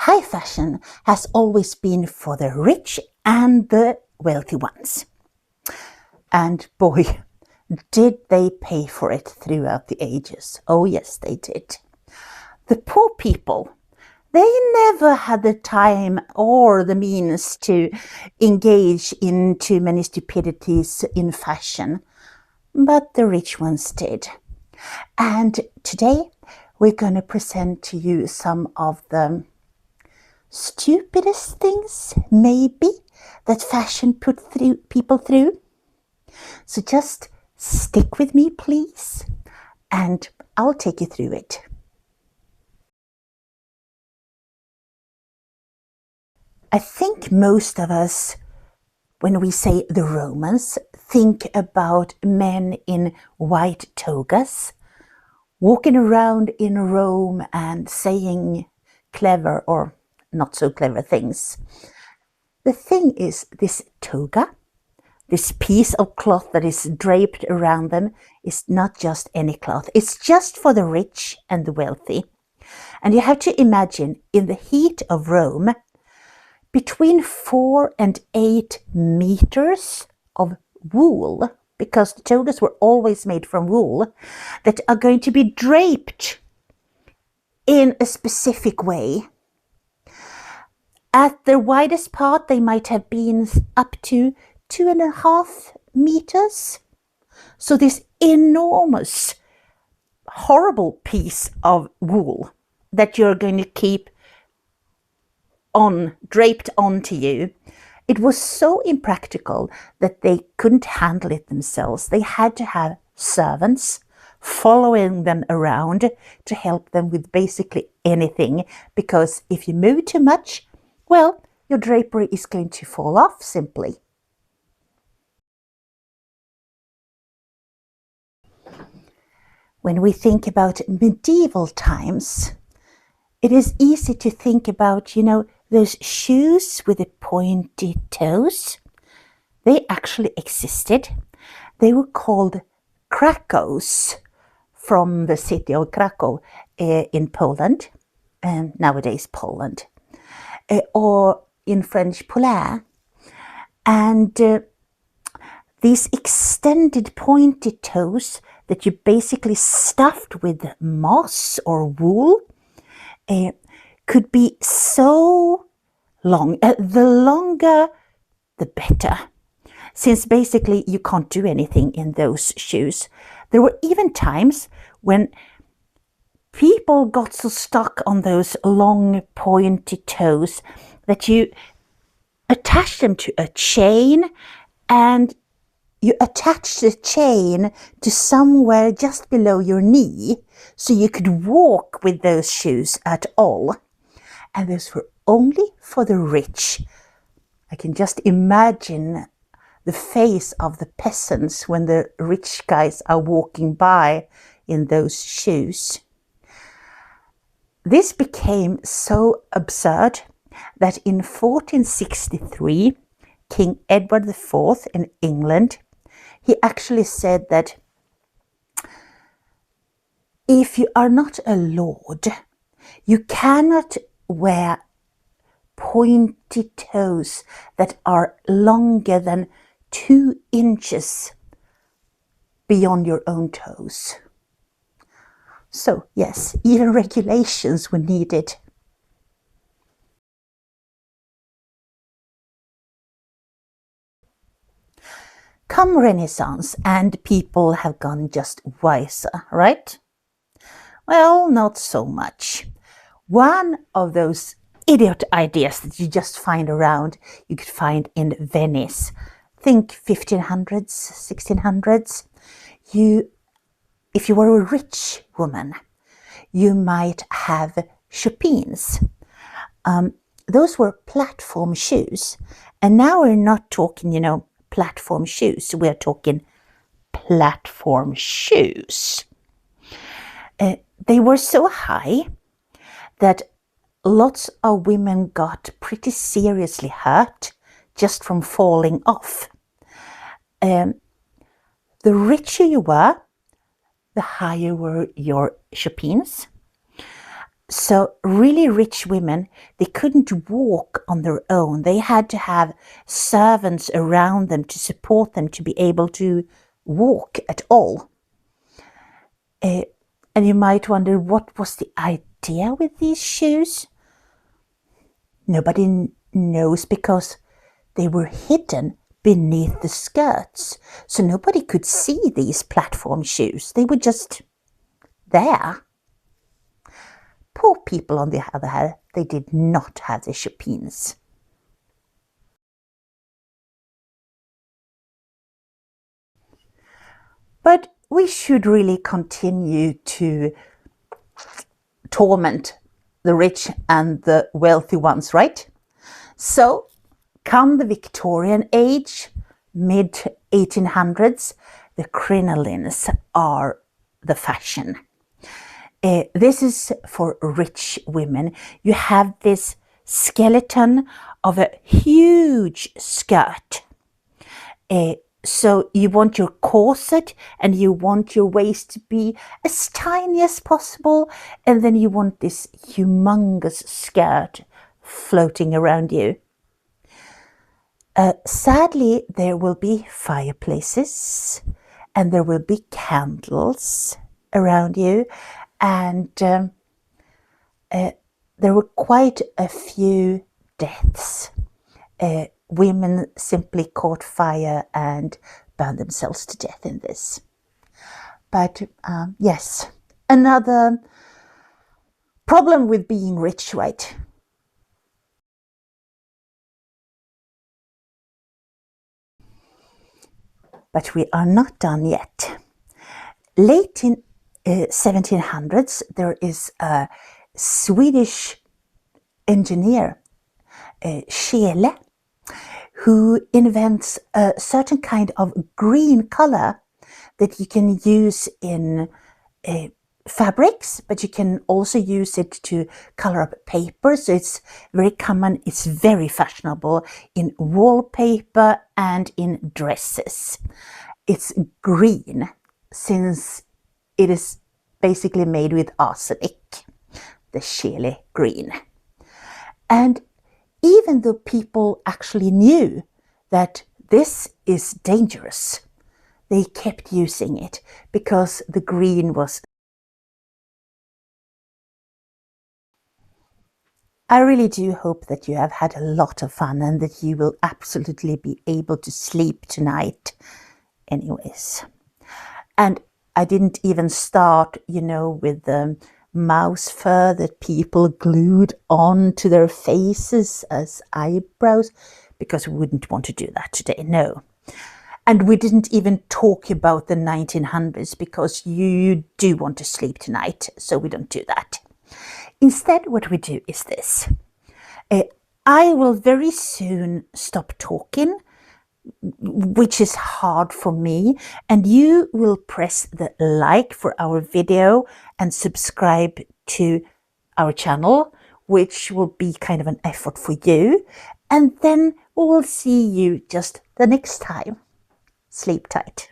High fashion has always been for the rich and the wealthy ones. And boy, did they pay for it throughout the ages. Oh yes, they did. The poor people, they never had the time or the means to engage in too many stupidities in fashion, but the rich ones did. And today we're going to present to you some of the stupidest things, maybe, that fashion put people through. So just stick with me, please, and I'll take you through it. I think most of us, when we say the Romans, think about men in white togas, walking around in Rome and saying clever or not so clever things. The thing is, this toga, this piece of cloth that is draped around them, is not just any cloth. It's just for the rich and the wealthy. And you have to imagine, in the heat of Rome, between 4 and 8 meters of wool, because the togas were always made from wool, that are going to be draped in a specific way. At the widest part, they might have been up to 2.5 meters. So this enormous, horrible piece of wool that you're going to keep draped onto you, it was so impractical that they couldn't handle it themselves. They had to have servants following them around to help them with basically anything, because if you move too much, well, your drapery is going to fall off simply. When we think about medieval times, it is easy to think about, those shoes with the pointy toes. They actually existed. They were called Krakos, from the city of Krakow in Poland, and nowadays Poland, or in French, Poulin. And these extended pointy toes that you basically stuffed with moss or wool could be so long. The longer, the better, since basically you can't do anything in those shoes. There were even times when people got so stuck on those long pointy toes that you attach them to a chain, and you attach the chain to somewhere just below your knee so you could walk with those shoes at all. And those were only for the rich. I can just imagine the face of the peasants when the rich guys are walking by in those shoes. This became so absurd that in 1463, King Edward IV in England, he actually said that if you are not a lord, you cannot wear pointy toes that are longer than 2 inches beyond your own toes. So yes, even regulations were needed. Come Renaissance, and people have gone just wiser, right? Well, not so much. One of those idiot ideas that you just find around, you could find in Venice. Think 1500s, 1600s. If you were a rich woman, you might have chopines. Those were platform shoes. And now we're not talking, platform shoes. We're talking platform shoes. They were so high that lots of women got pretty seriously hurt just from falling off. The richer you were, the higher were your chopines. So really rich women, they couldn't walk on their own. They had to have servants around them to support them to be able to walk at all. And you might wonder, what was the idea with these shoes? Nobody knows, because they were hidden beneath the skirts. So nobody could see these platform shoes. They were just there. Poor people, on the other hand, they did not have the chopines. But we should really continue to torment the rich and the wealthy ones, right? So, come the Victorian age, mid 1800s, the crinolines are the fashion. This is for rich women. You have this skeleton of a huge skirt. So you want your corset and you want your waist to be as tiny as possible, and then you want this humongous skirt floating around you. Sadly, there will be fireplaces and there will be candles around you, and there were quite a few deaths. Women simply caught fire and burned themselves to death in this. But yes, another problem with being rich, right? But we are not done yet. Late in 1700s, there is a Swedish engineer, Scheele, who invents a certain kind of green color that you can use in fabrics, but you can also use it to color up paper. So it's very common, it's very fashionable in wallpaper and in dresses. It's green since it is basically made with arsenic, the Scheele green. And even though people actually knew that this is dangerous, they kept using it because the green was. I really do hope that you have had a lot of fun and that you will absolutely be able to sleep tonight anyways. And I didn't even start, with the mouse fur that people glued onto their faces as eyebrows, because we wouldn't want to do that today, no. And we didn't even talk about the 1900s because you do want to sleep tonight, so we don't do that. Instead, what we do is this. I will very soon stop talking, which is hard for me, and you will press the like for our video and subscribe to our channel, which will be kind of an effort for you, and then we will see you just the next time. Sleep tight.